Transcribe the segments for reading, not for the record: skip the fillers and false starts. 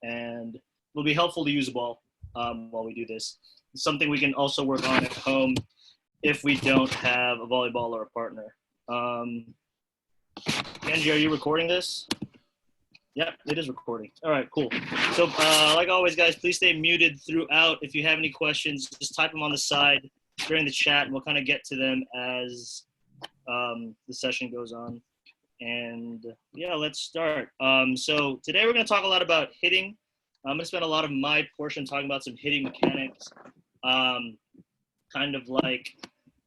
and it'll be helpful to use a ball while we do this. It's something we can also work on at home if we don't have a volleyball or a partner. Angie, are you recording this? Yep, it is recording. All right, cool. So like always, guys, please stay muted throughout. If you have any questions, just type them on the side during the chat, and we'll kind of get to them as the session goes on. And yeah, let's start. So today we're going to talk a lot about hitting. I'm going to spend a lot of my portion talking about some hitting mechanics, kind of like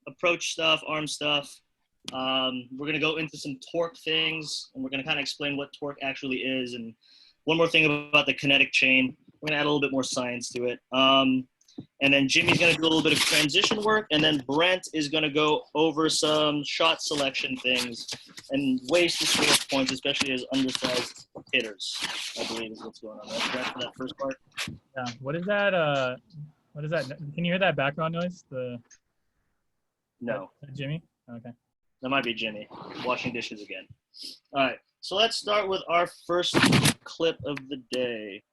approach stuff, arm stuff. We're going to go into some torque things, and we're going to kind of explain what torque actually is. And one more thing about the kinetic chain, we're going to add a little bit more science to it. And then Jimmy's going to do a little bit of transition work, and then Brent is going to go over some shot selection things and ways to score points, especially as undersized hitters, I believe is what's going on. Right, Brent, for that first part? Yeah. What is that? What is that? Can you hear that background noise? No. Jimmy? Okay. That might be Jimmy, washing dishes again. All right, so let's start with our first clip of the day.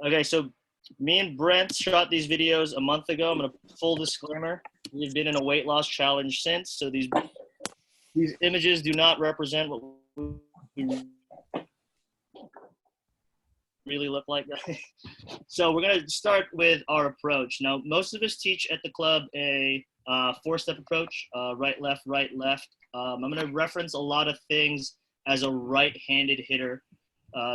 Okay, so me and Brent shot these videos a month ago. I'm going to full disclaimer. We've been in a weight loss challenge since, so these images do not represent what we really look like. So we're going to start with our approach. Now, most of us teach at the club a four-step approach, right, left, right, left. I'm going to reference a lot of things as a right-handed hitter,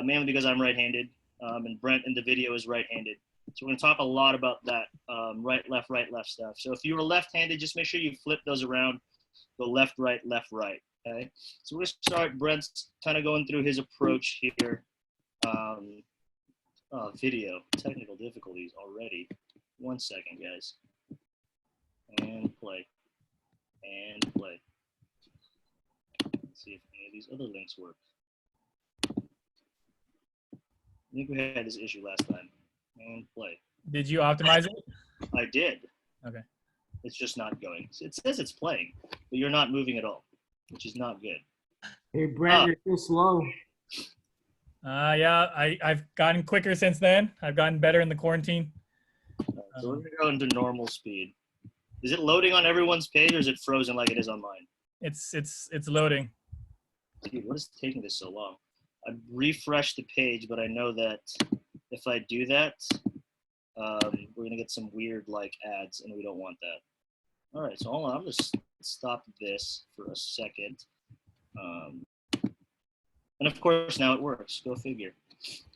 mainly because I'm right-handed, and Brent in the video is right-handed. So we're going to talk a lot about that right, left stuff. So if you were left-handed, just make sure you flip those around, go left, right, okay? So we're going to start. Brent's kind of going through his approach here. Video, technical difficulties already. 1 second, guys. And play. And play. Let's see if any of these other links work. I think we had this issue last time. And play. Did you optimize it? I did. Okay. It's just not going. It says it's playing, but you're not moving at all, which is not good. Hey, Brent, you're so slow. Yeah, I've gotten quicker since then. I've gotten better in the quarantine. So we're going to go into normal speed. Is it loading on everyone's page, or is it frozen like it is on mine? It's loading. Dude, what is taking this so long? I refreshed the page, but I know that if I do that, we're going to get some weird like ads, and we don't want that. All right, so hold on. I'm going to stop this for a second. And of course, now it works. Go figure.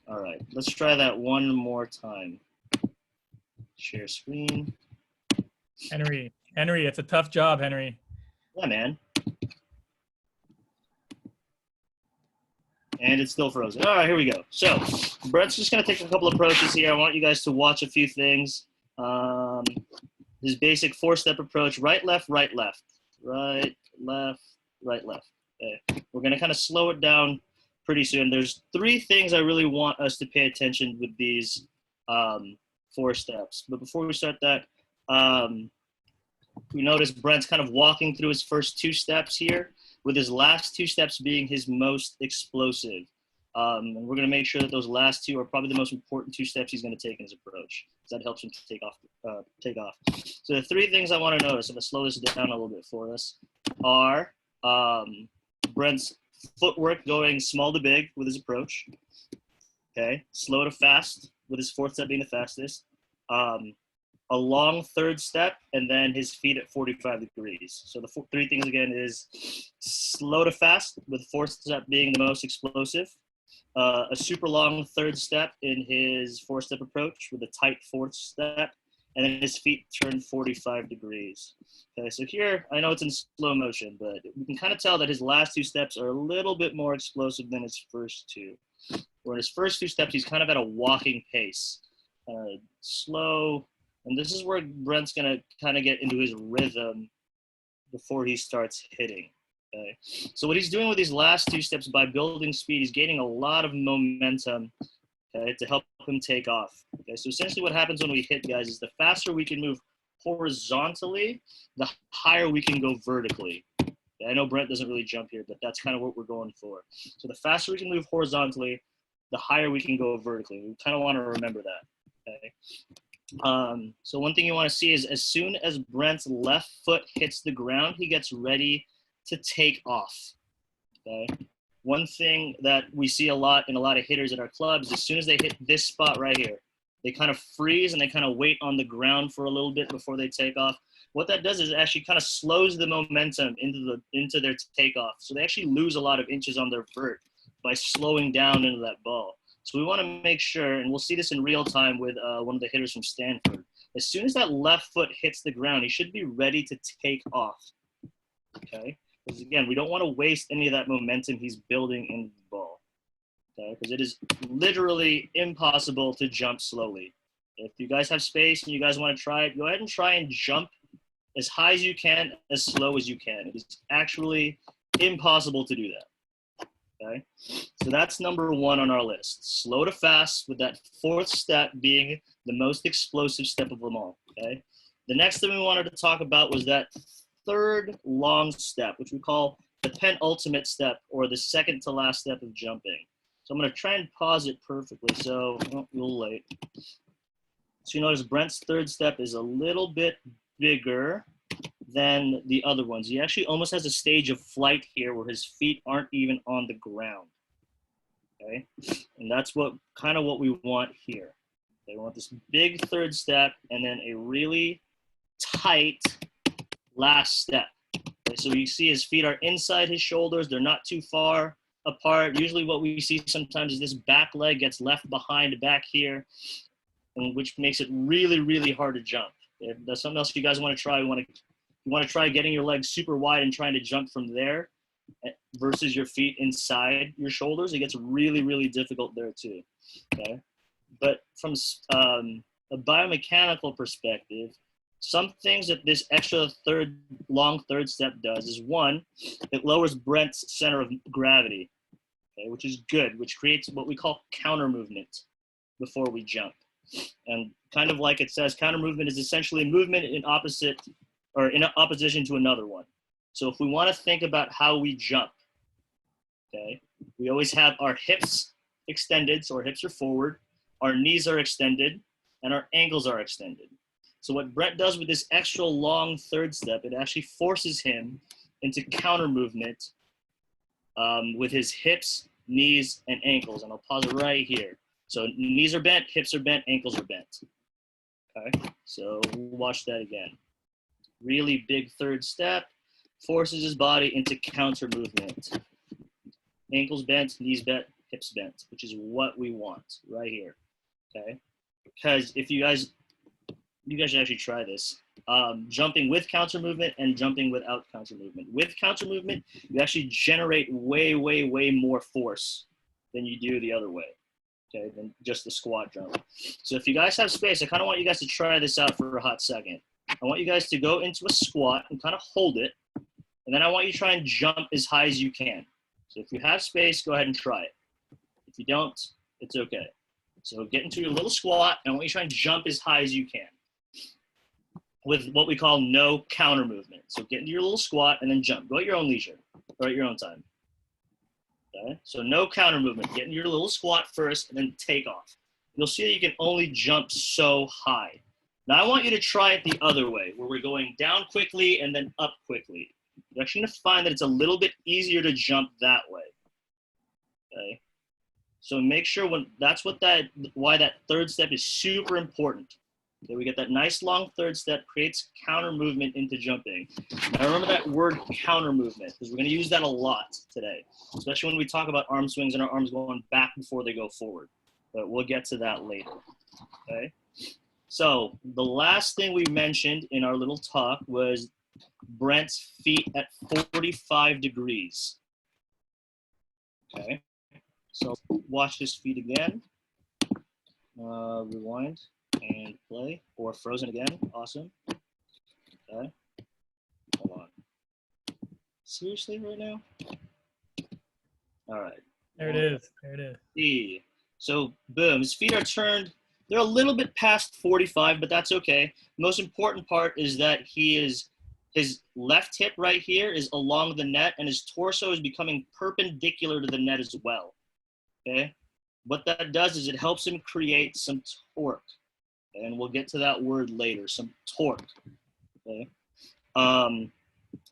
All right, let's try that one more time. Share screen. Henry, it's a tough job, Henry. Yeah, man. And it's still frozen. All right, here we go. So Brett's just going to take a couple approaches here. I want you guys to watch a few things. This basic four-step approach, right, left, right, left. Right, left, right, left. Okay. We're going to kind of slow it down pretty soon. There's three things I really want us to pay attention with these four steps. But before we start that, we notice Brent's kind of walking through his first two steps here, with his last two steps being his most explosive. And we're going to make sure that those last two are probably the most important two steps he's going to take in his approach, because that helps him to take off. So the three things I want to notice, I'm going to slow this down a little bit for us, are Brent's footwork going small to big with his approach. Okay, slow to fast with his fourth step being the fastest. A long third step, and then his feet at 45 degrees. So the three things again is slow to fast, with fourth step being the most explosive. A super long third step in his four-step approach with a tight fourth step, and then his feet turn 45 degrees. Okay, so here, I know it's in slow motion, but we can kind of tell that his last two steps are a little bit more explosive than his first two. Where in his first two steps, he's kind of at a walking pace. Slow. And this is where Brent's going to kind of get into his rhythm before he starts hitting. Okay. So what he's doing with these last two steps, by building speed, he's gaining a lot of momentum, okay, to help him take off. Okay. So essentially what happens when we hit, guys, is the faster we can move horizontally, the higher we can go vertically. Okay. I know Brent doesn't really jump here, but that's kind of what we're going for. So the faster we can move horizontally, the higher we can go vertically. We kind of want to remember that, okay? So one thing you want to see is as soon as Brent's left foot hits the ground, he gets ready to take off, okay? One thing that we see a lot in a lot of hitters at our clubs, as soon as they hit this spot right here, they kind of freeze and they kind of wait on the ground for a little bit before they take off. What that does is it actually kind of slows the momentum into their takeoff. So they actually lose a lot of inches on their vert by slowing down into that ball. So we want to make sure, and we'll see this in real time with one of the hitters from Stanford. As soon as that left foot hits the ground, he should be ready to take off, okay? Because again, we don't want to waste any of that momentum he's building into the ball, okay? Because it is literally impossible to jump slowly. If you guys have space and you guys want to try it, go ahead and try and jump as high as you can, as slow as you can. It is actually impossible to do that, okay? So that's number one on our list. Slow to fast, with that fourth step being the most explosive step of them all, okay? The next thing we wanted to talk about was that third long step, which we call the penultimate step, or the second to last step of jumping. So I'm going to try and pause it perfectly. So, oh, a little late. So you notice Brent's third step is a little bit bigger than the other ones. He actually almost has a stage of flight here where his feet aren't even on the ground, okay? And that's what we want here. They want this big third step and then a really tight last step. Okay, so you see his feet are inside his shoulders. They're not too far apart. Usually what we see sometimes is this back leg gets left behind back here, and which makes it really, really hard to jump. If there's something else you guys want to try, you want to try getting your legs super wide and trying to jump from there versus your feet inside your shoulders. It gets really, really difficult there too, okay? But from a biomechanical perspective, some things that this extra long third step does is, one, it lowers Brent's center of gravity, okay, which is good, which creates what we call counter movement before we jump. And kind of like it says, counter movement is essentially movement in opposition to another one. So if we want to think about how we jump, okay, we always have our hips extended, so our hips are forward, our knees are extended, and our ankles are extended. So what Brent does with this extra long third step, it actually forces him into counter movement with his hips, knees, and ankles. And I'll pause it right here. So knees are bent, hips are bent, ankles are bent. Okay, so we'll watch that again. Really big third step, forces his body into counter movement. Ankles bent, knees bent, hips bent, which is what we want right here, okay? Because if you guys should actually try this. Jumping with counter movement and jumping without counter movement. With counter movement, you actually generate way, way, way more force than you do the other way, okay, than just the squat jump. So if you guys have space, I kind of want you guys to try this out for a hot second. I want you guys to go into a squat and kind of hold it, and then I want you to try and jump as high as you can. So if you have space, go ahead and try it. If you don't, it's okay. So get into your little squat, and I want you to try and jump as high as you can with what we call no counter movement. So get into your little squat and then jump. Go at your own leisure or at your own time. Okay? So no counter movement. Get into your little squat first and then take off. You'll see that you can only jump so high. Now I want you to try it the other way, where we're going down quickly and then up quickly. You're actually going to find that it's a little bit easier to jump that way. Okay? So make sure why that third step is super important. Okay, we get that nice long third step, creates counter movement into jumping. Now remember that word counter movement, because we're going to use that a lot today, especially when we talk about arm swings and our arms going back before they go forward. But we'll get to that later. Okay. So the last thing we mentioned in our little talk was Brent's feet at 45 degrees. Okay. So watch his feet again. Rewind. And play, or frozen again. Awesome. Okay. Hold on. Seriously right now? All right. There it is. There it is. See. So boom, his feet are turned. They're a little bit past 45, but that's okay. The most important part is that his left hip right here is along the net, and his torso is becoming perpendicular to the net as well. Okay. what that does is it helps him create some torque. And we'll get to that word later, some torque. Okay. And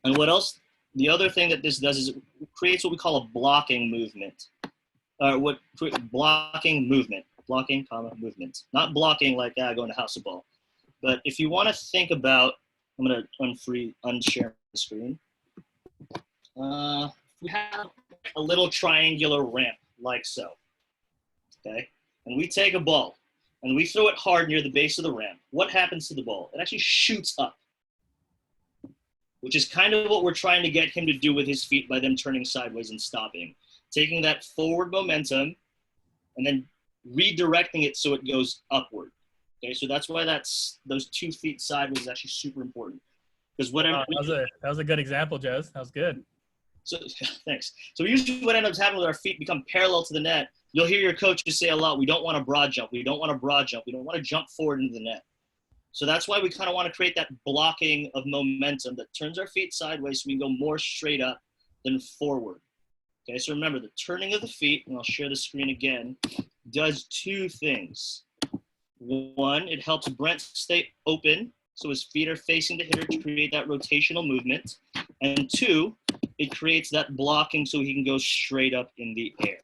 what else? The other thing that this does is it creates what we call a blocking movement. Blocking movement. Blocking, comma, movement. Not blocking like going to house a ball. But if you want to think about, I'm going to unshare the screen. We have a little triangular ramp like so. Okay. And we take a ball and we throw it hard near the base of the ramp. What happens to the ball? It actually shoots up, which is kind of what we're trying to get him to do with his feet by them turning sideways and stopping. Taking that forward momentum and then redirecting it so it goes upward. Okay, so that's why those 2 feet sideways is actually super important. Because whatever that was a good example, Jez. That was good. So thanks. So usually what ends up happening with our feet become parallel to the net. You'll hear your coaches say a lot, we don't want a broad jump. We don't want a broad jump. We don't want to jump forward into the net. So that's why we kind of want to create that blocking of momentum that turns our feet sideways so we can go more straight up than forward. Okay, so remember the turning of the feet, and I'll share the screen again, does 2 things. 1, it helps Brent stay open so his feet are facing the hitter to create that rotational movement. And 2, it creates that blocking so he can go straight up in the air.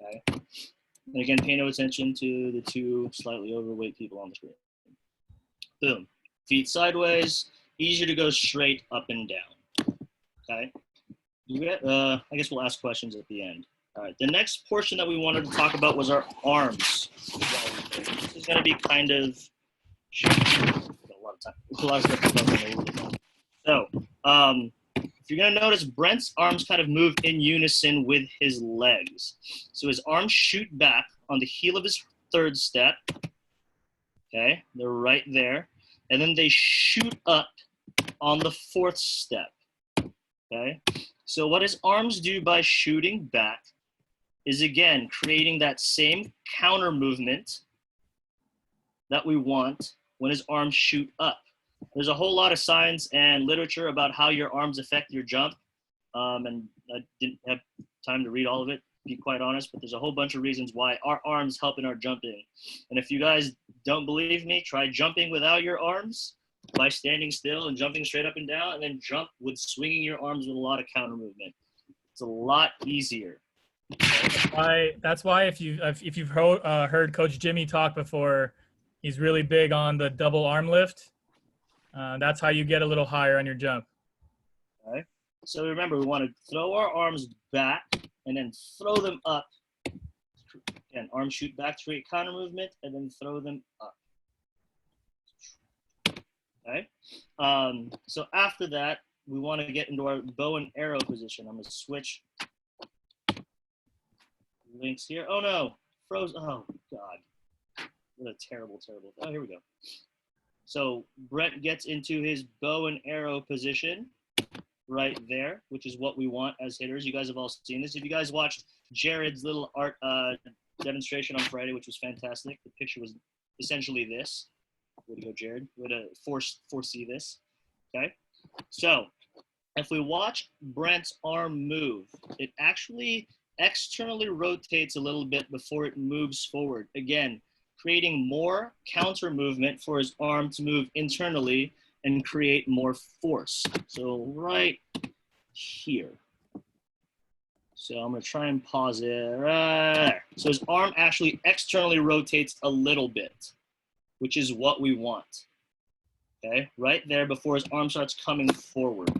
Okay. And again, pay no attention to the 2 slightly overweight people on the screen. Boom. Feet sideways, easier to go straight up and down. Okay. I guess we'll ask questions at the end. All right. The next portion that we wanted to talk about was our arms. This is going to be kind of a lot of time. A lot of stuff. So, if you're going to notice, Brent's arms kind of move in unison with his legs. So his arms shoot back on the heel of his 3rd step. Okay, they're right there. And then they shoot up on the 4th step. Okay, so what his arms do by shooting back is, again, creating that same counter movement that we want when his arms shoot up. There's a whole lot of science and literature about how your arms affect your jump. And I didn't have time to read all of it, to be quite honest, but there's a whole bunch of reasons why our arms help in our jumping. And if you guys don't believe me, try jumping without your arms by standing still and jumping straight up and down, and then jump with swinging your arms with a lot of counter movement. It's a lot easier. That's why if you've heard Coach Jimmy talk before, he's really big on the double arm lift. That's how you get a little higher on your jump. Okay. So remember, we want to throw our arms back and then throw them up. Again, arms shoot back to create counter movement and then throw them up. Okay. So after that, we want to get into our bow and arrow position. I'm going to switch links here. Oh no, froze. Oh God. What a terrible. Oh, here we go. So Brent gets into his bow and arrow position right there, which is what we want as hitters. You guys have all seen this. If you guys watched Jared's little art demonstration on Friday, which was fantastic, the picture was essentially this. Way to go, Jared. Way to foresee this. Okay. So if we watch Brent's arm move, it actually externally rotates a little bit before it moves forward. Again, creating more counter movement for his arm to move internally and create more force. So right here. So I'm going to try and pause it right there. So his arm actually externally rotates a little bit, which is what we want. Okay, right there before his arm starts coming forward.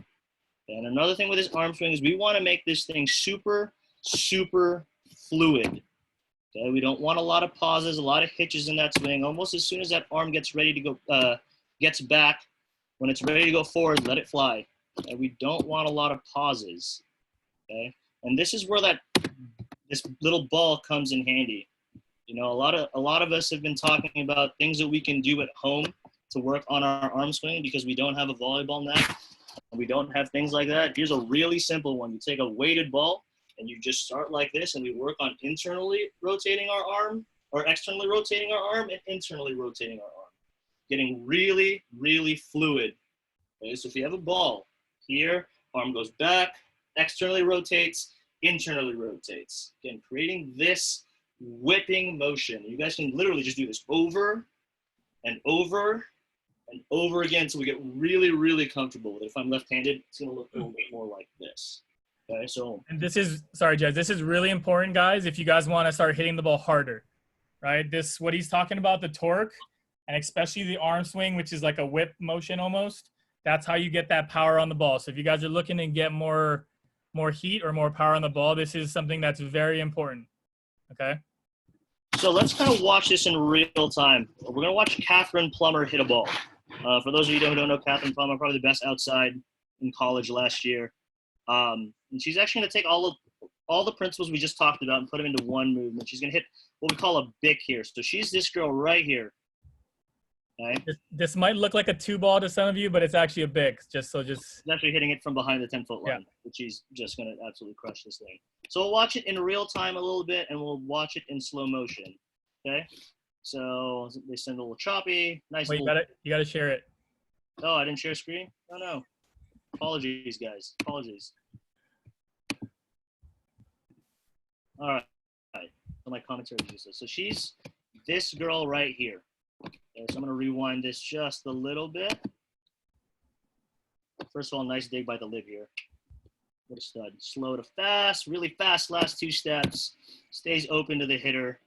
And another thing with his arm swing is we want to make this thing super fluid. Okay, we don't want a lot of pauses, a lot of hitches in that swing. Almost as soon as that arm gets ready to go, gets back, when it's ready to go forward, let it fly. Okay, we don't want a lot of pauses. Okay, and this is where this little ball comes in handy. You know, a lot of us have been talking about things that we can do at home to work on our arm swing because we don't have a volleyball net and we don't have things like that. Here's a really simple one. You take a weighted ball and you just start like this, and we work on internally rotating our arm, or externally rotating our arm and internally rotating our arm. Getting really fluid. Okay, so if you have a ball here, arm goes back, externally rotates, internally rotates. Again, creating this whipping motion. You guys can literally just do this over and over and over again until we get really, really comfortable with it. If I'm left-handed, it's going to look a little bit more like this. Okay, so. And this is, sorry, Jez, this is really important, guys, if you guys want to start hitting the ball harder, right? This, what he's talking about, the torque, and especially the arm swing, which is like a whip motion almost, that's how you get that power on the ball. So if you guys are looking to get more heat or more power on the ball, this is something that's very important, okay? So let's kind of watch this in real time. We're going to watch Catherine Plummer hit a ball. For those of you who don't know Catherine Plummer, probably the best outside in college last year. And she's actually going to take all the principles we just talked about and put them into one movement. She's going to hit what we call a bick here. So she's this girl right here. Okay. This might look like a 2-ball to some of you, but it's actually a bick. She's actually hitting it from behind the 10-foot line, which she's just going to absolutely crush this thing. So we'll watch it in real time a little bit, and we'll watch it in slow motion. Okay. So they send a little choppy, nice. Wait, you gotta share it. Oh, I didn't share screen. Oh no. Apologies, guys. Apologies. All right. So my commentary is useless. So she's this girl right here. Okay, so I'm going to rewind this just a little bit. First of all, nice dig by the lib here. What a stud. Slow to fast, really fast last 2 steps. Stays open to the hitter.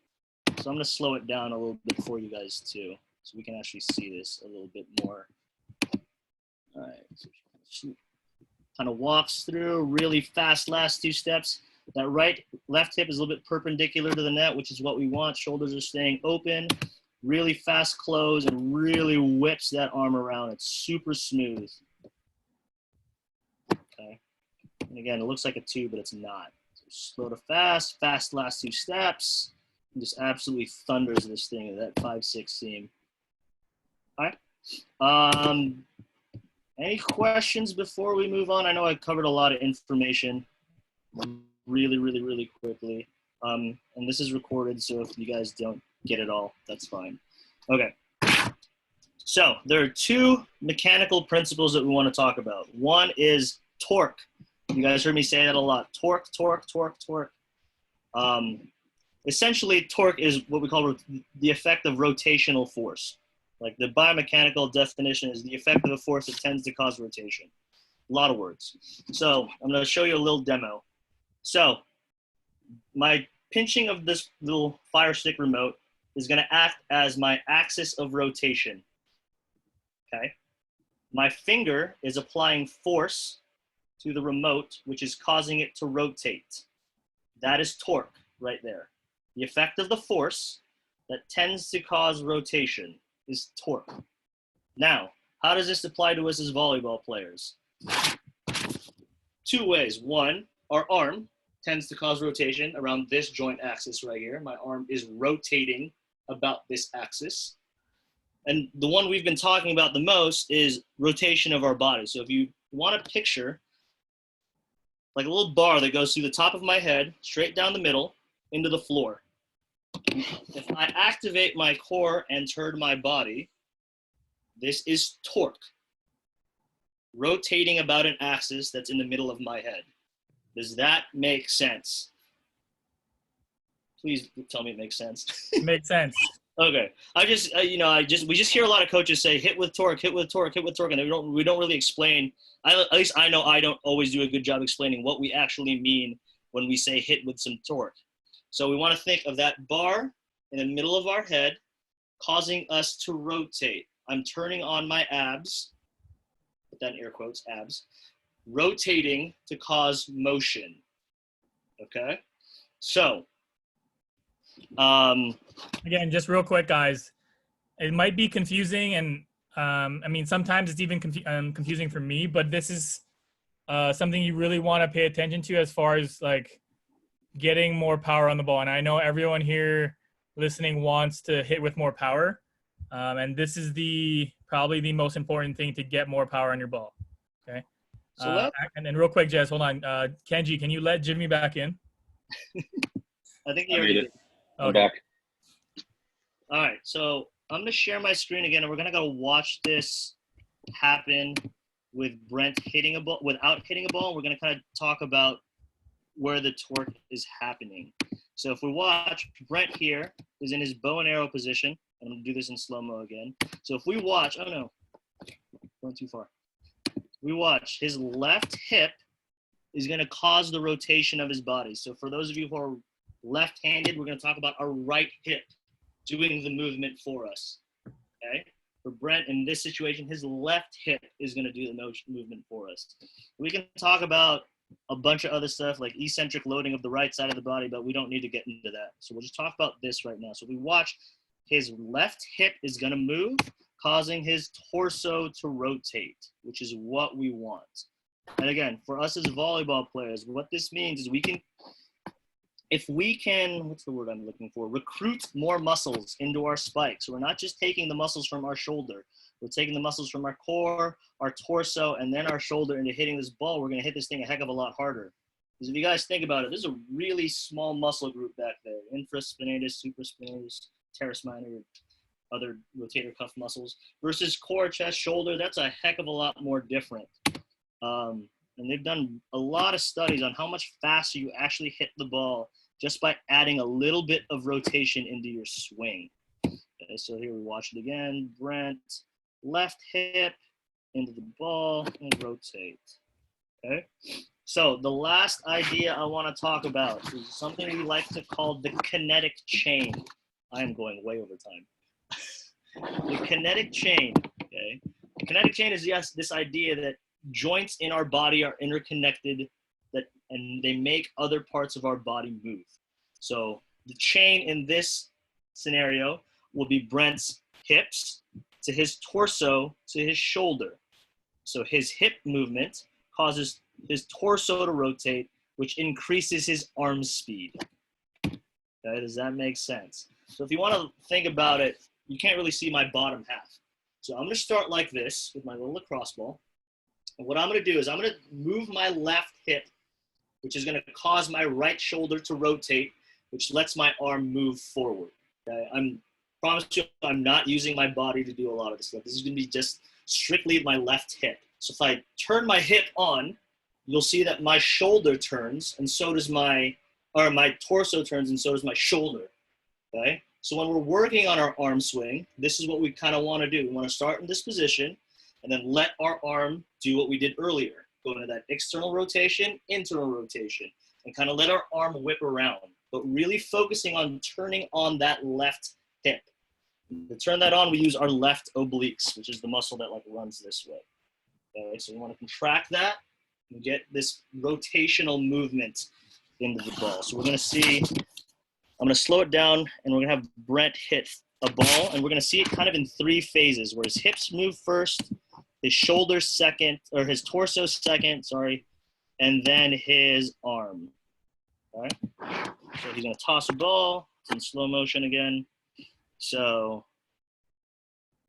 So I'm going to slow it down a little bit for you guys too, so we can actually see this a little bit more. All right. So she kind of walks through really fast last 2 steps. That left hip is a little bit perpendicular to the net, which is what we want. Shoulders are staying open. Really fast close and really whips that arm around. It's super smooth. Okay. And again, it looks like a 2, but it's not. So slow to fast, fast last 2 steps. And just absolutely thunders this thing at that 5-6 seam. All right. Any questions before we move on? I know I covered a lot of information really, really, really quickly. And this is recorded, so if you guys don't get it all, that's fine. Okay. So there are 2 mechanical principles that we want to talk about. One is torque. You guys heard me say that a lot. Torque, torque, torque, torque. Essentially, torque is what we call the effect of rotational force. Like the biomechanical definition is the effect of a force that tends to cause rotation. A lot of words. So I'm going to show you a little demo. So my pinching of this little Fire Stick remote is going to act as my axis of rotation. Okay. My finger is applying force to the remote, which is causing it to rotate. That is torque right there. The effect of the force that tends to cause rotation is torque. Now, how does this apply to us as volleyball players? 2 ways. One, our arm tends to cause rotation around this joint axis right here. My arm is rotating about this axis. And the one we've been talking about the most is rotation of our body. So if you want to picture like a little bar that goes through the top of my head, straight down the middle, into the floor. If I activate my core and turn my body, this is torque. Rotating about an axis that's in the middle of my head. Does that make sense? Please tell me it makes sense. It makes sense. Okay. We just hear a lot of coaches say hit with torque, hit with torque, hit with torque, and we don't really explain. At least I know I don't always do a good job explaining what we actually mean when we say hit with some torque. So we want to think of that bar in the middle of our head causing us to rotate. I'm turning on my abs, put that in air quotes, abs, rotating to cause motion. Okay? So, again, just real quick, guys, it might be confusing, and I mean, sometimes it's even confusing for me, but this is something you really want to pay attention to as far as like getting more power on the ball. And I know everyone here listening wants to hit with more power, and this is probably the most important thing to get more power on your ball. Okay. So and then real quick, Jez, hold on. Kenji, can you let Jimmy back in? I think you already did. I'm back. All right, so I'm going to share my screen again, and we're going to go watch this happen with Brent hitting a ball, without hitting a ball. We're going to kind of talk about where the torque is happening. So if we watch, Brent here is in his bow and arrow position. I'm going to do this in slow-mo again. So if we watch, oh no, going too far. We watch, his left hip is going to cause the rotation of his body. So for those of you who are left-handed, we're going to talk about our right hip doing the movement for us, okay? For Brent, in this situation, his left hip is going to do the movement for us. We can talk about a bunch of other stuff like eccentric loading of the right side of the body, but we don't need to get into that. So we'll just talk about this right now. So we watch, his left hip is going to move, causing his torso to rotate, which is what we want. And again, for us as volleyball players, what this means is if we can, what's the word I'm looking for? Recruit more muscles into our spike. So we're not just taking the muscles from our shoulder. We're taking the muscles from our core, our torso, and then our shoulder into hitting this ball. We're going to hit this thing a heck of a lot harder. Because if you guys think about it, this is a really small muscle group back there. Infraspinatus, supraspinatus, teres minor, other rotator cuff muscles. Versus core, chest, shoulder, that's a heck of a lot more different. And they've done a lot of studies on how much faster you actually hit the ball just by adding a little bit of rotation into your swing. Okay, so here we watch it again. Brent, left hip into the ball and rotate. Okay. So the last idea I want to talk about is something we like to call the kinetic chain. I am going way over time. The kinetic chain. Okay. The kinetic chain is this idea that joints in our body are interconnected, and they make other parts of our body move. So the chain in this scenario will be Brent's hips to his torso to his shoulder. So his hip movement causes his torso to rotate, which increases his arm speed. Okay, does that make sense? So if you want to think about it, you can't really see my bottom half. So I'm going to start like this with my little lacrosse ball. And what I'm going to do is I'm going to move my left hip, which is going to cause my right shoulder to rotate, which lets my arm move forward. Okay? I promise you I'm not using my body to do a lot of this stuff. This is going to be just strictly my left hip. So if I turn my hip on, you'll see that my shoulder turns, and so does my torso turns, and so does my shoulder. Okay? So when we're working on our arm swing, this is what we kind of want to do. We want to start in this position, and then let our arm do what we did earlier. Go into that external rotation, internal rotation, and kind of let our arm whip around, but really focusing on turning on that left hip. To turn that on, we use our left obliques, which is the muscle that runs this way. Okay, so we want to contract that and get this rotational movement into the ball. So we're going to see, I'm going to slow it down, and we're going to have Brent hit a ball, and we're going to see it kind of in three phases, where his hips move first, his shoulder second, or his torso second, and then his arm. All right? So he's going to toss a ball. It's in slow motion again. So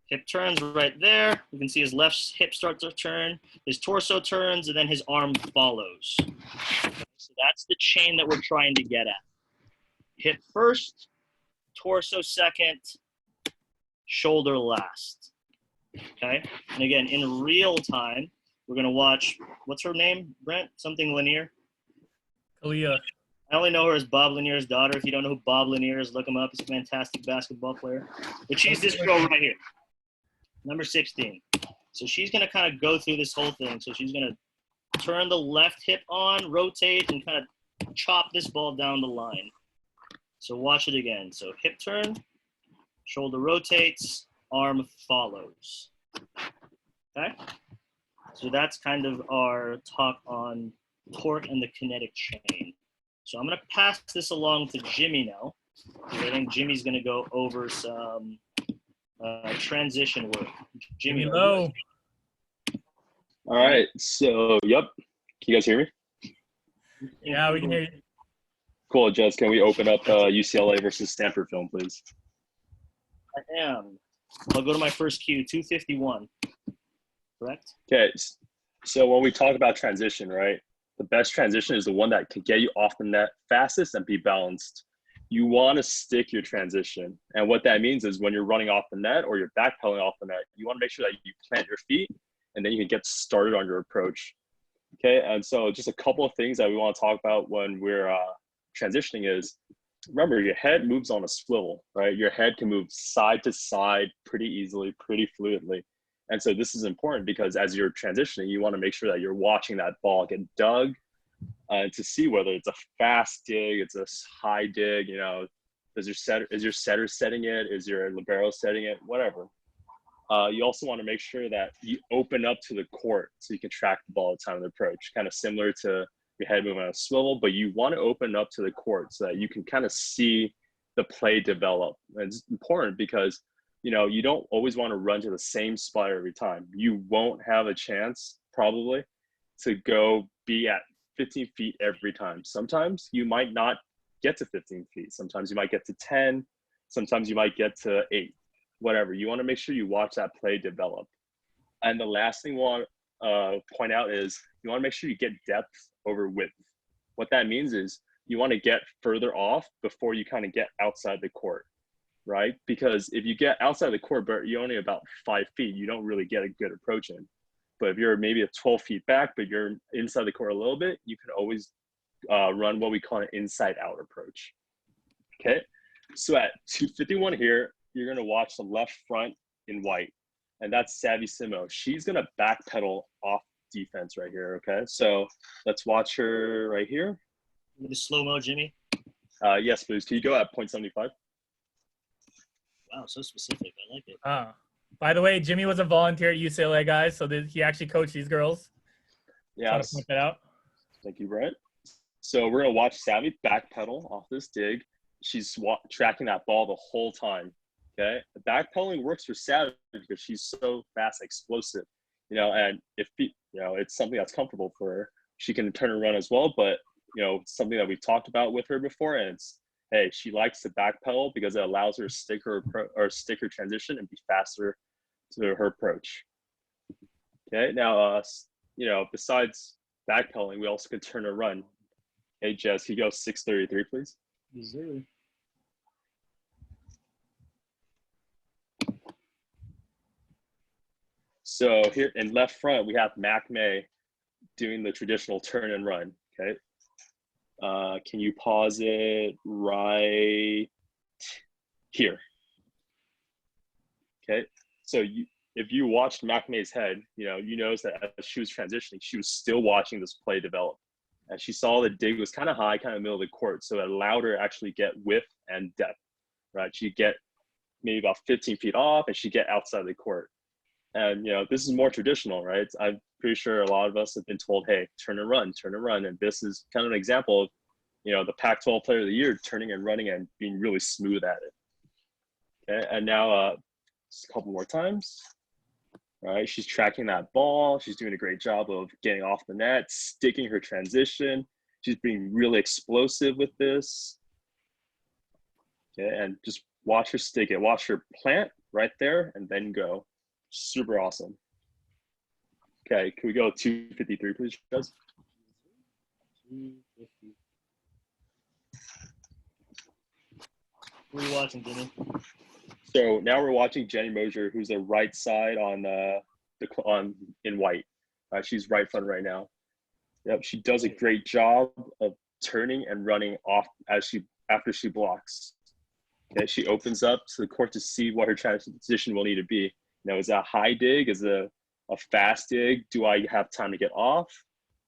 hip turns right there. You can see his left hip start to turn. His torso turns, and then his arm follows. So that's the chain that we're trying to get at. Hip first, torso second, shoulder last. Okay? And again, in real time, we're going to watch, what's her name, Brent? Something Lanier? Kalia. I only know her as Bob Lanier's daughter. If you don't know who Bob Lanier is, look him up. He's a fantastic basketball player. But she's this girl right here, number 16. So she's going to kind of go through this whole thing. So she's going to turn the left hip on, rotate, and kind of chop this ball down the line. So watch it again. So hip turn, shoulder rotates, arm follows. Okay? So that's kind of our talk on torque and the kinetic chain. So I'm going to pass this along to Jimmy now. I think Jimmy's going to go over some transition work. Jimmy, Low. All right. So, yep. Can you guys hear me? Yeah, we can hear you. Cool. Jess, can we open up UCLA versus Stanford film, please? I am. I'll go to my first cue, 251. Correct? Okay. So when we talk about transition, right, the best transition is the one that can get you off the net fastest and be balanced. You want to stick your transition. And what that means is when you're running off the net or you're backpedaling off the net, you want to make sure that you plant your feet and then you can get started on your approach. Okay, and so just a couple of things that we want to talk about when we're transitioning is, remember, your head moves on a swivel, right? Your head can move side to side pretty easily, pretty fluidly. And so this is important because as you're transitioning, you want to make sure that you're watching that ball get dug to see whether it's a fast dig, it's a high dig, you know, is your setter setting it? Is your libero setting it? Whatever. You also want to make sure that you open up to the court so you can track the ball at the time of the approach, kind of similar to your head moving on a swivel, but you want to open up to the court so that you can kind of see the play develop. And it's important because, you know, you don't always want to run to the same spot every time. You won't have a chance probably to go be at 15 feet every time. Sometimes you might not get to 15 feet. Sometimes you might get to 10. Sometimes you might get to 8. Whatever. You want to make sure you watch that play develop. And the last thing we want to point out is you want to make sure you get depth over width. What that means is you want to get further off before you kind of get outside the court, right? Because if you get outside the court, but you're only about 5 feet, you don't really get a good approach in. But if you're maybe 12 feet back, but you're inside the court a little bit, you can always run what we call an inside out approach. Okay. So at 251 here, you're going to watch the left front in white, and that's Savvy Simo. She's going to backpedal off defense right here. Okay. So let's watch her right here. The slow-mo, Jimmy. Yes, please. Can you go at 0.75? Wow, so specific. I like it. By the way, Jimmy was a volunteer at UCLA, guys, so he actually coached these girls. Yeah. Want to point that out? Thank you, Brett. So we're going to watch Savvy backpedal off this dig. She's tracking that ball the whole time. Okay. The backpedaling works for Savvy because she's so fast, explosive, you know, and if, you know, it's something that's comfortable for her, she can turn and run as well. But, you know, something that we've talked about with her before, and it's, hey, she likes to backpedal because it allows her to stick her transition and be faster to her approach. Okay. Now, you know, besides backpedaling, we also can turn and run. Hey, Jess, can you go 633, please? Yes, sir. So here in left front, we have Mac May doing the traditional turn and run. Okay. Can you pause it right here? Okay. So if you watched Mac May's head, you know, you notice that as she was transitioning, she was still watching this play develop. And she saw the dig was kind of high, kind of middle of the court. So it allowed her to actually get width and depth, right? She'd get maybe about 15 feet off and she'd get outside the court. And, you know, this is more traditional, right? I'm pretty sure a lot of us have been told, hey, turn and run, turn and run. And this is kind of an example of, you know, the Pac-12 player of the year turning and running and being really smooth at it. Okay. And now just a couple more times. All right. She's tracking that ball. She's doing a great job of getting off the net, sticking her transition. She's being really explosive with this. Okay. And just watch her stick it. Watch her plant right there and then go. Super awesome. Okay, can we go 253, please, guys? 250. What are you watching, Jimmy? So now we're watching Jenny Mosier, who's the right side on in white. She's right front right now. Yep, she does a great job of turning and running off after she blocks. Okay, she opens up to the court to see what her transition will need to be. You know, is that a high dig? Is it a fast dig? Do I have time to get off?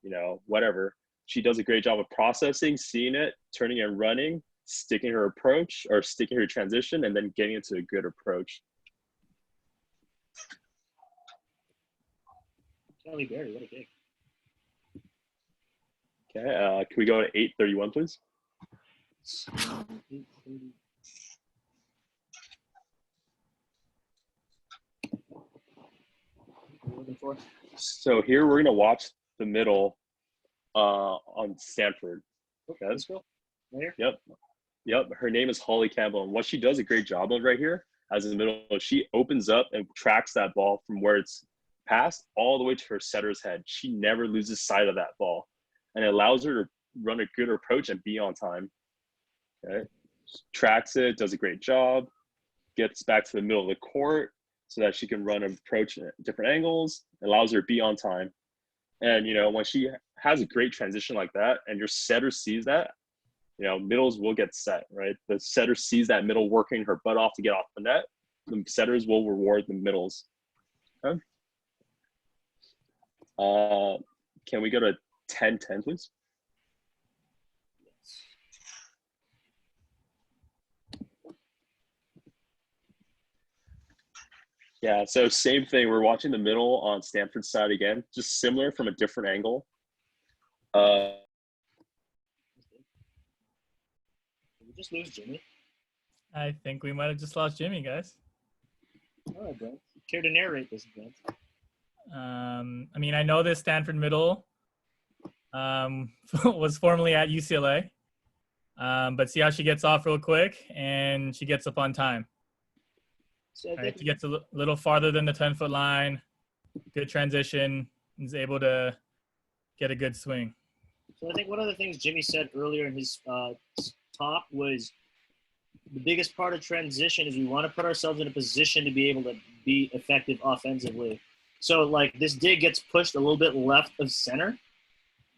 You know, whatever. She does a great job of processing, seeing it, turning and running, sticking her approach or sticking her transition, and then getting into a good approach. Kelly Berry, what a dig. Okay, can we go to 831, please? 830. What are you looking for? So here we're gonna watch the middle on Stanford. Okay, let's go. Right here? Yep. Her name is Holly Campbell, and what she does a great job of right here, as in the middle, she opens up and tracks that ball from where it's passed all the way to her setter's head. She never loses sight of that ball, and it allows her to run a good approach and be on time. Okay, tracks it, does a great job, gets back to the middle of the court so that she can run an approach at different angles, allows her to be on time. And, you know, when she has a great transition like that and your setter sees that, you know, middles will get set, right? The setter sees that middle working her butt off to get off the net. The setters will reward the middles. Okay. Can we go to 10-10, please? Yeah, so same thing. We're watching the middle on Stanford's side again, just similar from a different angle. Did we just lose Jimmy? I think we might have just lost Jimmy, guys. All right, Brent. Care to narrate this, Brent? I mean, I know this Stanford middle was formerly at UCLA, but see how she gets off real quick, and she gets up on time. So Right, she gets a little farther than the 10-foot line. Good transition. Is able to get a good swing. So I think one of the things Jimmy said earlier in his talk was the biggest part of transition is we want to put ourselves in a position to be able to be effective offensively. So, like, this dig gets pushed a little bit left of center.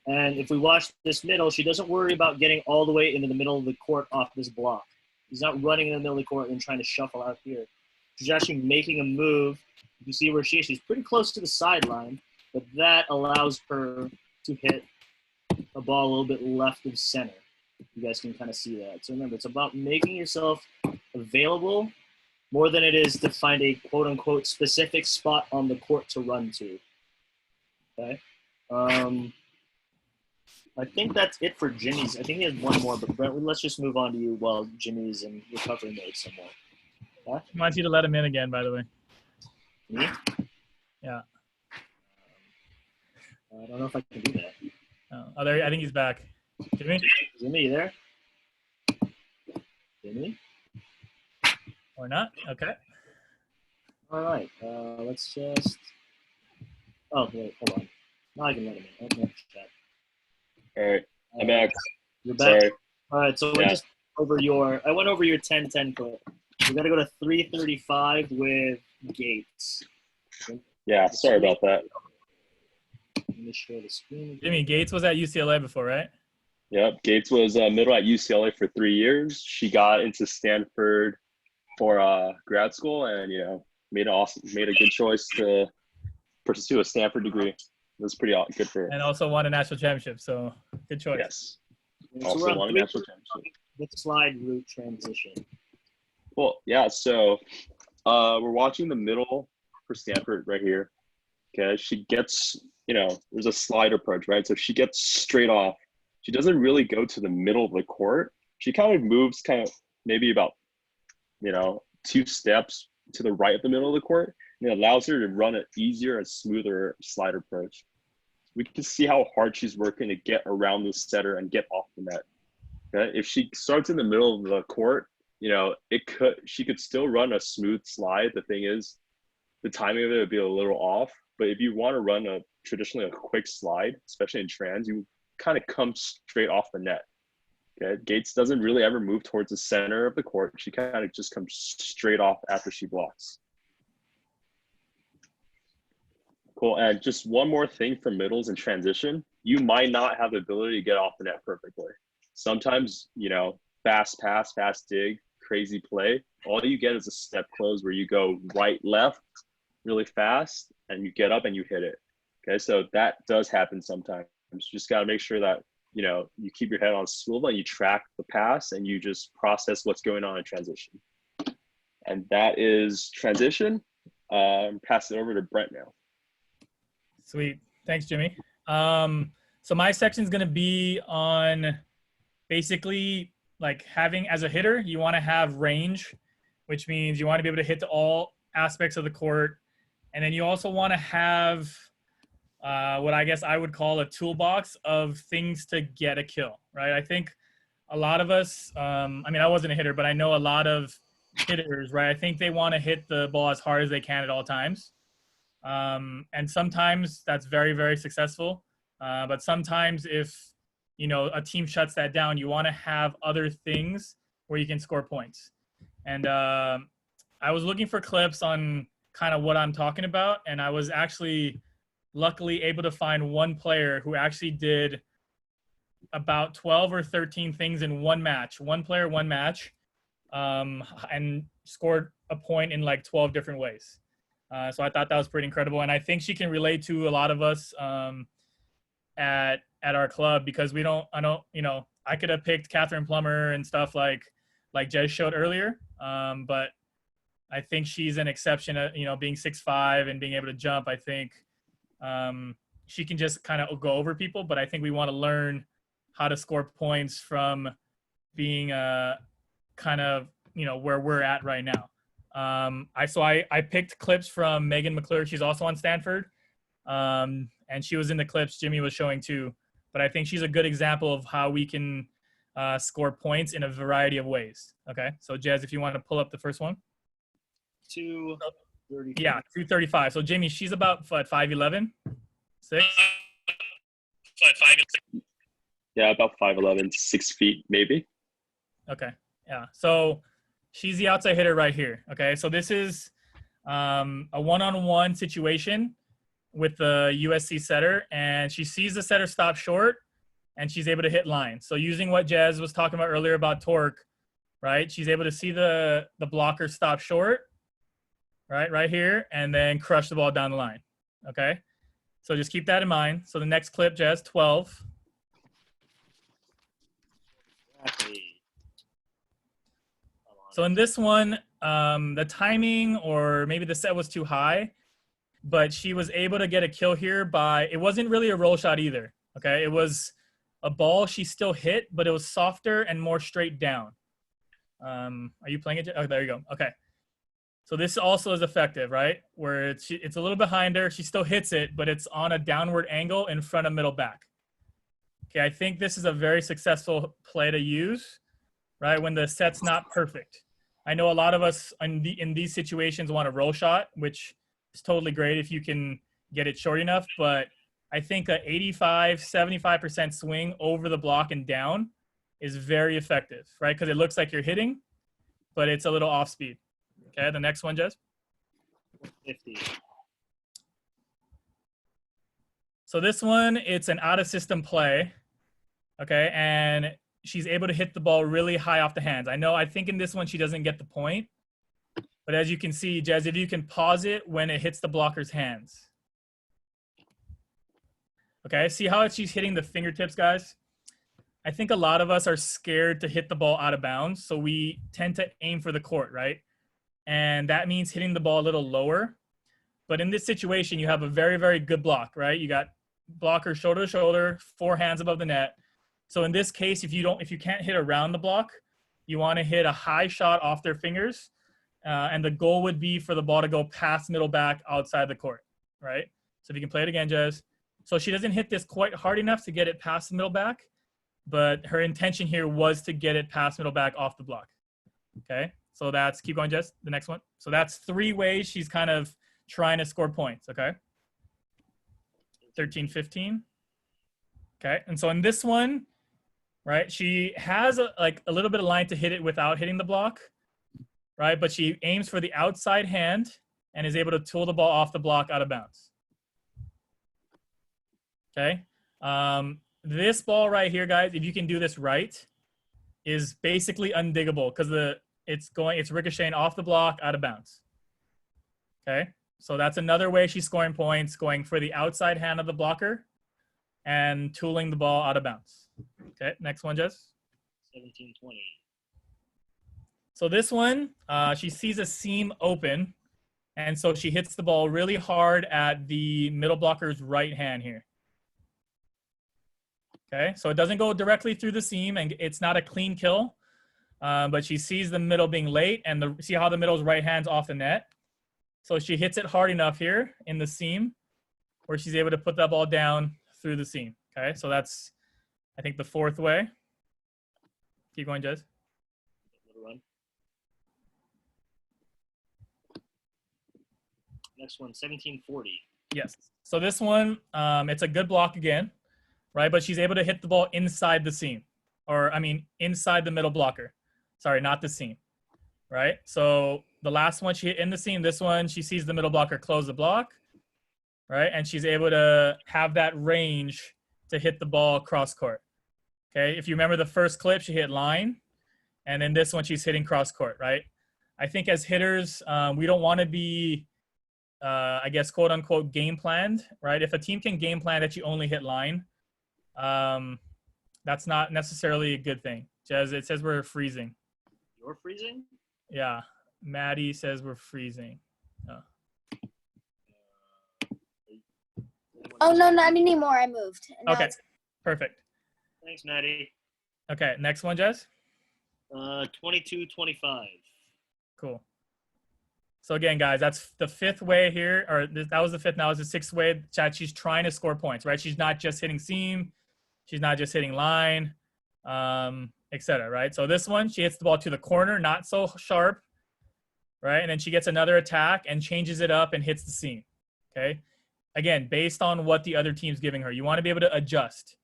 And if we watch this middle, she doesn't worry about getting all the way into the middle of the court off this block. She's not running in the middle of the court and trying to shuffle out here. She's actually making a move. You see where she's pretty close to the sideline, but that allows her to hit a ball a little bit left of center. You guys can kind of see that. So remember, it's about making yourself available more than it is to find a quote-unquote specific spot on the court to run to. Okay? I think that's it for Jimmy's. I think he has one more, but Brent, let's just move on to you while Jimmy's in recovery mode somewhat. I want you to let him in again, by the way. Me? Yeah. I don't know if I can do that. Oh, there, I think he's back. Jimmy? Jimmy, you there? Jimmy? Or not? Okay. All right. Let's just. Oh, wait, hold on. Now I can let him in. Okay, chat. All right, I'm back. You're back. Sorry. All right, so we're just over I went over your 10-10 foot. We got to go to 335 with Gates. Yeah, sorry about that. Let me share the screen. Jimmy, Gates was at UCLA before, right? Yep, Gates was middle at UCLA for 3 years. She got into Stanford for grad school, and you know, made a good choice to pursue a Stanford degree. It was pretty good for her. And also won a national championship, so good choice. Yes. So Also we're on won a national championship. with slide route transition. Well, yeah, so we're watching the middle for Stanford right here. Okay, she gets, you know, there's a slide approach, right? So she gets straight off. She doesn't really go to the middle of the court. She kind of moves maybe about, you know, 2 steps to the right of the middle of the court, and it allows her to run an easier and smoother slide approach. We can see how hard she's working to get around the setter and get off the net. Okay? If she starts in the middle of the court, you know, she could still run a smooth slide. The thing is, the timing of it would be a little off. But if you want to run traditionally a quick slide, especially in trans, you kind of come straight off the net. Okay, Gates doesn't really ever move towards the center of the court. She kind of just comes straight off after she blocks. Cool. And just one more thing for middles and transition, you might not have the ability to get off the net perfectly. Sometimes, you know, fast pass, fast dig, crazy play, all you get is a step close where you go right, left really fast and you get up and you hit it. Okay, so that does happen sometimes. You just got to make sure that, you know, you keep your head on swivel and you track the pass and you just process what's going on in transition. And that is transition. Pass it over to Brent now. Sweet. Thanks, Jimmy. So my section is going to be on basically like having, as a hitter, you want to have range, which means you want to be able to hit to all aspects of the court. And then you also want to have what I guess I would call a toolbox of things to get a kill, right? I think a lot of us, I mean, I wasn't a hitter, but I know a lot of hitters, right? I think they want to hit the ball as hard as they can at all times. And sometimes that's very, very successful. But sometimes if, you know, a team shuts that down, you want to have other things where you can score points. And I was looking for clips on kind of what I'm talking about. And I was actually luckily able to find one player who actually did about 12 or 13 things in one match, one player, one match, and scored a point in like 12 different ways. So I thought that was pretty incredible. And I think she can relate to a lot of us at our club, because I could have picked Catherine Plummer and stuff like Jez showed earlier. But I think she's an exception, being 6'5" and being able to jump. I think she can just kind of go over people, but I think we want to learn how to score points from being kind of, where we're at right now. I picked clips from Megan McClure. She's also on Stanford. And she was in the clips Jimmy was showing too. But I think she's a good example of how we can score points in a variety of ways. Okay, so Jez, if you want to pull up the first one. 235. Yeah, 235. So Jimmy, she's about 5'11", 6. Yeah, about 5'11", 6 feet maybe. Okay, yeah. So she's the outside hitter right here. Okay, so this is a one-on-one situation with the USC setter, and she sees the setter stop short, and she's able to hit line. So using what Jez was talking about earlier about torque, right? She's able to see the blocker stop short, right here, and then crush the ball down the line. Okay, so just keep that in mind. So the next clip, Jez, 12. Exactly. So in this one, the timing or maybe the set was too high, but she was able to get a kill here by, it wasn't really a roll shot either. Okay, it was a ball she still hit, but it was softer and more straight down. Are you playing it? Oh, there you go. Okay. So this also is effective, right? Where it's a little behind her. She still hits it, but it's on a downward angle in front of middle back. Okay, I think this is a very successful play to use, right, when the set's not perfect. I know a lot of us in these situations want a roll shot, which is totally great if you can get it short enough, but I think a 85, 75% swing over the block and down is very effective, right? Because it looks like you're hitting, but it's a little off speed. Okay, the next one, Jez. 50. So this one, it's an out-of-system play, okay, and she's able to hit the ball really high off the hands. I think in this one she doesn't get the point, but as you can see, Jez, if you can pause it when it hits the blocker's hands. Okay, see how she's hitting the fingertips, guys? I think a lot of us are scared to hit the ball out of bounds, so we tend to aim for the court, right? And that means hitting the ball a little lower. But in this situation, you have a very, very good block, right? You got blocker shoulder to shoulder, 4 hands above the net. So in this case, if you can't hit around the block, you want to hit a high shot off their fingers. And the goal would be for the ball to go past middle back outside the court, right? So if you can play it again, Jez. So she doesn't hit this quite hard enough to get it past the middle back, but her intention here was to get it past middle back off the block. Okay, so that's, keep going, Jess, the next one. So that's 3 ways she's kind of trying to score points, okay? 13, 15. Okay, and so in this one, right, she has a little bit of line to hit it without hitting the block, right? But she aims for the outside hand and is able to tool the ball off the block out of bounds. Okay, this ball right here, guys, if you can do this right, is basically undiggable because it's ricocheting off the block out of bounds. Okay, so that's another way she's scoring points, going for the outside hand of the blocker and tooling the ball out of bounds. Okay, next one, Jess. 17, 20. So this one, she sees a seam open, and so she hits the ball really hard at the middle blocker's right hand here. Okay, so it doesn't go directly through the seam, and it's not a clean kill, but she sees the middle being late, and see how the middle's right hand's off the net. So she hits it hard enough here in the seam where she's able to put that ball down through the seam. Okay, so that's, I think, the 4th way. Keep going, Jez. Little run. Next one, 1740. Yes. So this one, it's a good block again, right? But she's able to hit the ball inside the seam, inside the middle blocker. Sorry, not the seam, right? So the last one she hit in the seam, this one, she sees the middle blocker close the block, right? And she's able to have that range to hit the ball cross court. Okay, if you remember the first clip, she hit line, and then this one she's hitting cross court, right? I think as hitters, we don't want to be, I guess, quote unquote, game planned, right? If a team can game plan that you only hit line, that's not necessarily a good thing. Jez, it says we're freezing. You're freezing? Yeah, Maddie says we're freezing. Oh, no, not anymore. I moved. Now Okay, it's- perfect. Thanks, Maddie. Okay, next one, Jez. 22-25. Cool. So again, guys, that's the fifth way here, or that was the fifth. Now it's the sixth way that she's trying to score points, right? She's not just hitting seam, she's not just hitting line, etc. Right? So this one, she hits the ball to the corner, not so sharp, right? And then she gets another attack and changes it up and hits the seam. Okay. Again, based on what the other team's giving her, you want to be able to adjust,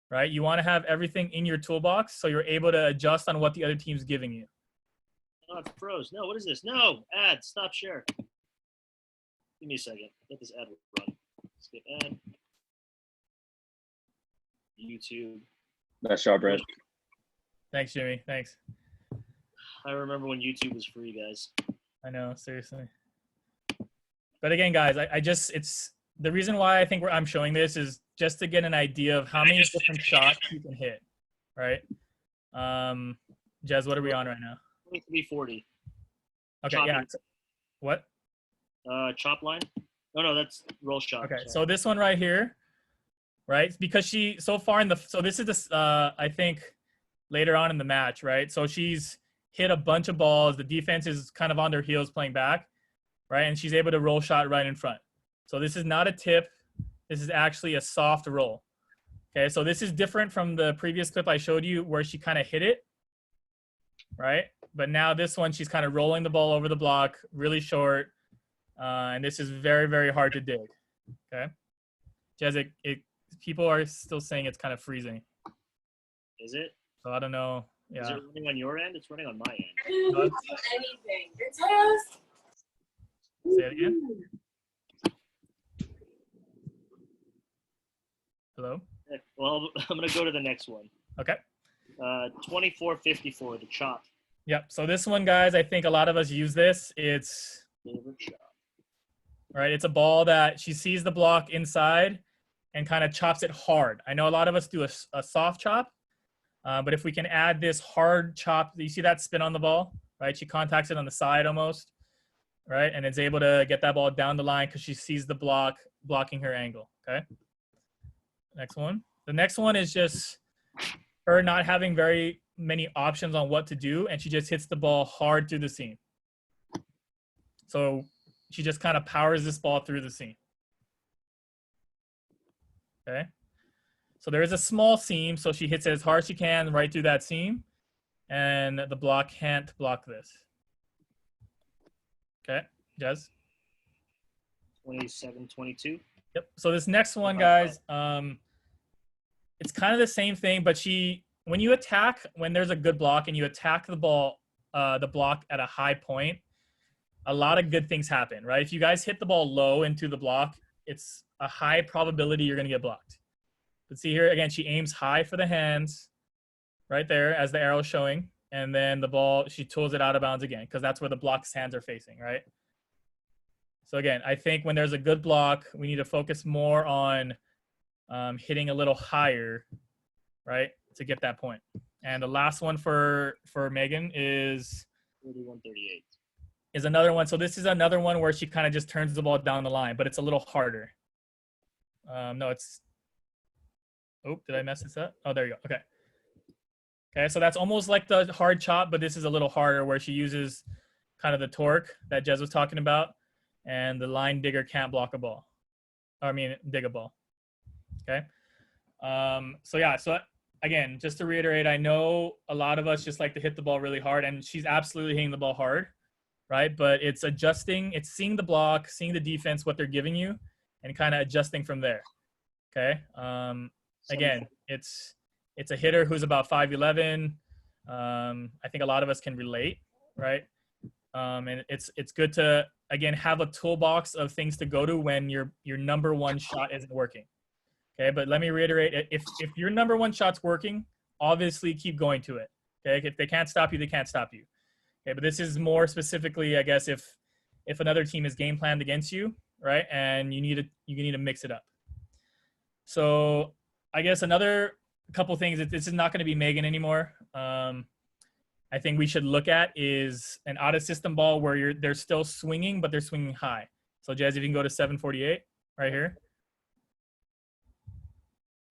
right? You want to have everything in your toolbox so you're able to adjust on what the other team's giving you. Oh, it froze. No, what is this? No, ad. Stop share. Give me a second. Let this ad run. Skip ad. YouTube. Nice job, Brent. Thanks, Jimmy. Thanks. I remember when YouTube was free, guys. I know, seriously. But again, guys, I just, it's the reason why I think I'm showing this is just to get an idea of how many different shots you can hit, right? Jez, what are we on right now? 23-40. Okay, Chop yeah. it. What? Chop line? No, that's roll shot. Okay, Sorry. so this one right here, right? Because she, so far in the, so this is this, I think later on in the match, right? So she's hit a bunch of balls. The defense is kind of on their heels playing back, right? And she's able to roll shot right in front. So this is not a tip. This is actually a soft roll. Okay, so this is different from the previous clip I showed you where she kind of hit it, right? But now this one, she's kind of rolling the ball over the block, really short. And this is very, very hard to dig, okay? Jez, people are still saying it's kind of freezing. Is it? So I don't know. Is Yeah. it running on your end? It's running on my end. I didn't do anything. It's us. Say it again. Hello? Okay, well, I'm going to go to the next one. Okay. 24-54, the chop. Yep. So this one, guys, I think a lot of us use this. It's Favorite chop. right. It's a ball that she sees the block inside and kind of chops it hard. I know a lot of us do a soft chop, but if we can add this hard chop, you see that spin on the ball, right? She contacts it on the side almost, right? And it's able to get that ball down the line because she sees the block blocking her angle, okay? Next one. The next one is just her not having very many options on what to do, and she just hits the ball hard through the seam. So she just kind of powers this ball through the seam. Okay. So there is a small seam, so she hits it as hard as she can right through that seam, and the block can't block this. Okay, Jez? 27-22. Yep. So this next one, guys, it's kind of the same thing, but when you attack, when there's a good block and you attack the ball, the block at a high point, a lot of good things happen, right? If you guys hit the ball low into the block, it's a high probability you're going to get blocked. But see here, again, she aims high for the hands right there as the arrow is showing. And then the ball, she tools it out of bounds again because that's where the block's hands are facing, right? So again, I think when there's a good block, we need to focus more on hitting a little higher, right, to get that point. And the last one for Megan is 31-38. another one. So this is another one where she kind of just turns the ball down the line, but it's a little harder. No, it's, oh, did I mess this up? Oh, there you go. Okay. Okay, so that's almost like the hard chop, but this is a little harder where she uses kind of the torque that Jez was talking about, and the line digger can't block a ball. Dig a ball. Okay. So yeah, so again, just to reiterate, I know a lot of us just like to hit the ball really hard, and she's absolutely hitting the ball hard, right? But it's adjusting, it's seeing the block, seeing the defense, what they're giving you, and kind of adjusting from there. Okay. Again, it's a hitter who's about 5'11". I think a lot of us can relate, right? And it's good to, again, have a toolbox of things to go to when your number one shot isn't working. Okay, but let me reiterate, if your number one shot's working, obviously keep going to it. Okay, if they can't stop you, they can't stop you. Okay, but this is more specifically, I guess, if another team is game planned against you, right, and you need to mix it up. So I guess another couple things, that this is not going to be Megan anymore. I think we should look at is an out of system ball where they're still swinging, but they're swinging high. So Jez, if you can go to 748 right here.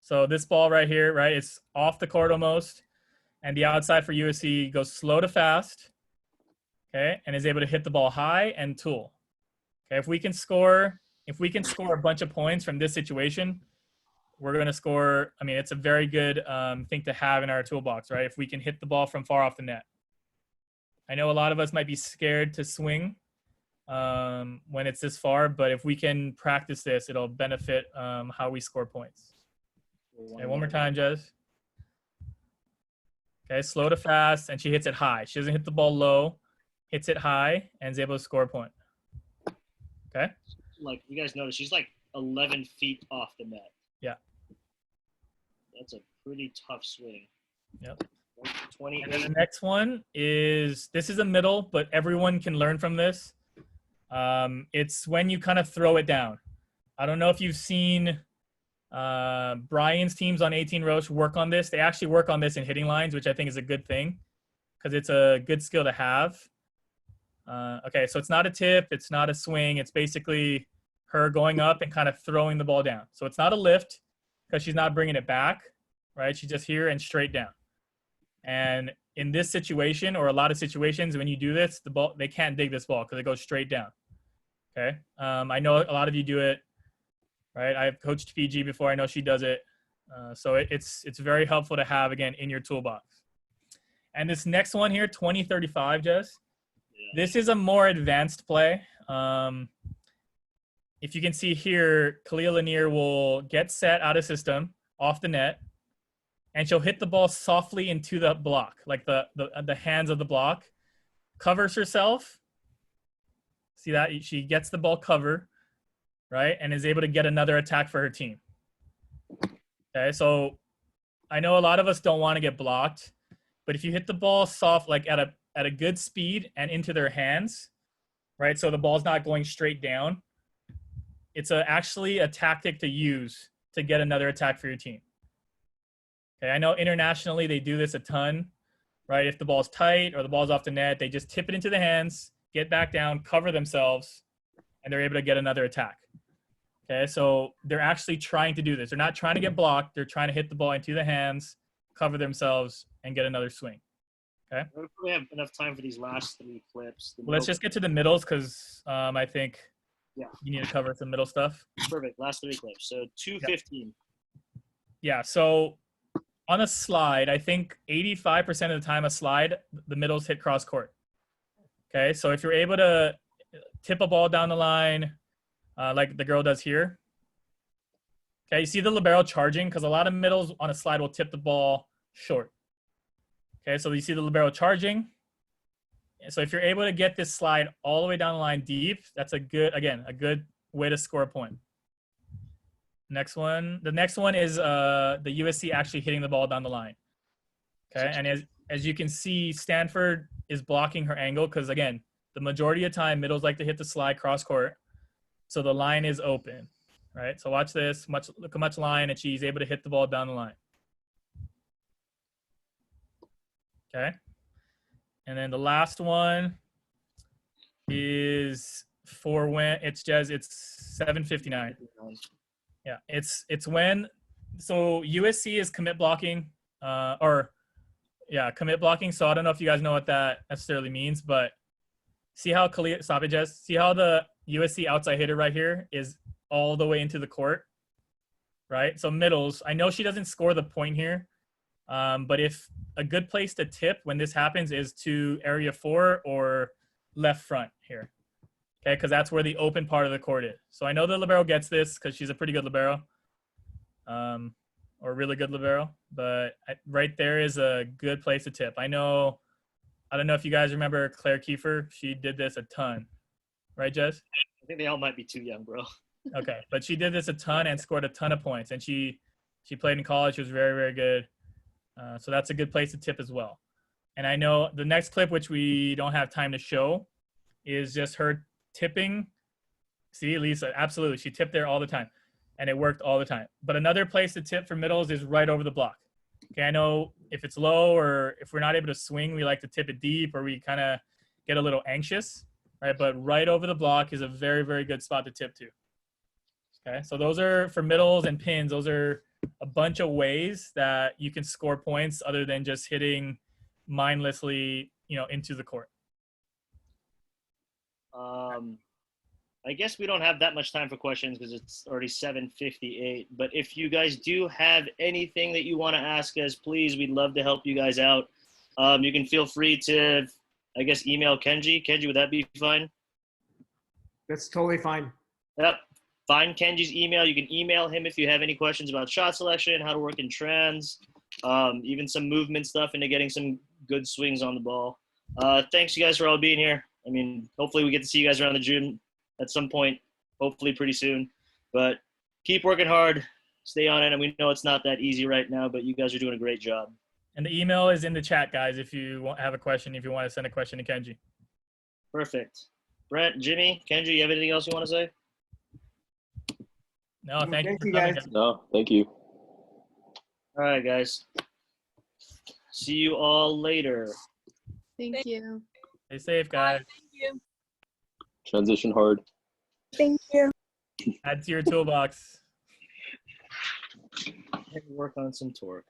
So this ball right here, right, it's off the court almost, and the outside for USC goes slow to fast, okay, and is able to hit the ball high and tool. Okay, if we can score a bunch of points from this situation, we're going to score. I mean, it's a very good thing to have in our toolbox, right? If we can hit the ball from far off the net. I know a lot of us might be scared to swing when it's this far, but if we can practice this, it'll benefit how we score points. Okay, one more time, Jez. Okay, slow to fast, and she hits it high. She doesn't hit the ball low, hits it high, and is able to score a point. Okay? Like, you guys notice, she's like 11 feet off the net. Yeah. That's a pretty tough swing. Yep. 28. And then the next one is, this is a middle, but everyone can learn from this. It's when you kind of throw it down. I don't know if you've seen Brian's teams on 18 Roche work on this. They actually work on this in hitting lines, which I think is a good thing because it's a good skill to have. Okay, so it's not a tip. It's not a swing. It's basically her going up and kind of throwing the ball down. So it's not a lift because she's not bringing it back, right? She's just here and straight down. And in this situation, or a lot of situations, when you do this, the ball, they can't dig this ball because it goes straight down. Okay. I know a lot of you do it, right? I've coached Fiji before. I know she does it. So it's very helpful to have, again, in your toolbox. And this next one here, 20-35, Jess. This is a more advanced play. If you can see here, Kalia Lanier will get set out of system off the net, and she'll hit the ball softly into the block, like the hands of the block, covers herself. See that? She gets the ball cover, right, and is able to get another attack for her team. Okay, so I know a lot of us don't want to get blocked, but if you hit the ball soft, like at a good speed and into their hands, right, so the ball's not going straight down, it's actually a tactic to use to get another attack for your team. Okay, I know internationally they do this a ton, right? If the ball's tight or the ball's off the net, they just tip it into the hands, get back down, cover themselves, and they're able to get another attack. Okay, so they're actually trying to do this. They're not trying to get blocked. They're trying to hit the ball into the hands, cover themselves, and get another swing. Okay. We have enough time for these last three clips. Well, let's just get to the middles because I think you need to cover some middle stuff. Perfect. Last three clips. So 2:15. Yeah. So on a slide, I think 85% of the time a slide, the middles hit cross court. Okay. So if you're able to tip a ball down the line, like the girl does here. Okay. You see the libero charging because a lot of middles on a slide will tip the ball short. Okay. So you see the libero charging. So if you're able to get this slide all the way down the line deep, that's a good way to score a point. Next one. The next one is the USC actually hitting the ball down the line. Okay. And as you can see, Stanford is blocking her angle because, again, the majority of time, middles like to hit the slide cross court. So the line is open, right? So watch this. Look how much line, and she's able to hit the ball down the line. Okay. And then the last one is for when it's 7:59. Yeah, it's when, so USC is commit blocking, commit blocking. So I don't know if you guys know what that necessarily means, but see how stop it, Jess. See how the USC outside hitter right here is all the way into the court, right? So middles, I know she doesn't score the point here, but if a good place to tip when this happens is to area 4 or left front here. Okay, because that's where the open part of the court is. So I know the libero gets this because she's a pretty good libero, or really good libero. But right there is a good place to tip. I know I don't know if you guys remember Claire Kiefer. She did this a ton, right, Jess? I think they all might be too young, bro. Okay, but she did this a ton and scored a ton of points. And she played in college. She was very, very good. So that's a good place to tip as well. And I know the next clip, which we don't have time to show, is just her tipping. See, Lisa, absolutely. She tipped there all the time, and it worked all the time. But another place to tip for middles is right over the block. Okay, I know if it's low or if we're not able to swing, we like to tip it deep or we kind of get a little anxious, right? But right over the block is a very, very good spot to tip to. Okay, so those are for middles and pins. Those are a bunch of ways that you can score points other than just hitting mindlessly, into the court. I guess we don't have that much time for questions because it's already 7:58. But if you guys do have anything that you want to ask us, please, we'd love to help you guys out. You can feel free to, I guess, email Kenji. Kenji, would that be fine? That's totally fine. Yep. Find Kenji's email. You can email him if you have any questions about shot selection, how to work in trans, even some movement stuff into getting some good swings on the ball. Thanks, you guys, for all being here. I mean, hopefully we get to see you guys around the gym at some point, hopefully pretty soon. But keep working hard. Stay on it. And we know it's not that easy right now, but you guys are doing a great job. And the email is in the chat, guys, if you have a question, if you want to send a question to Kenji. Perfect. Brent, Jimmy, Kenji, you have anything else you want to say? No, thank you for you, coming, guys. guys. No, thank you. All right, guys. See you all later. Thank you. Stay safe, guys. Thank you. Transition hard. Thank you. Add to your toolbox. Work on some torque.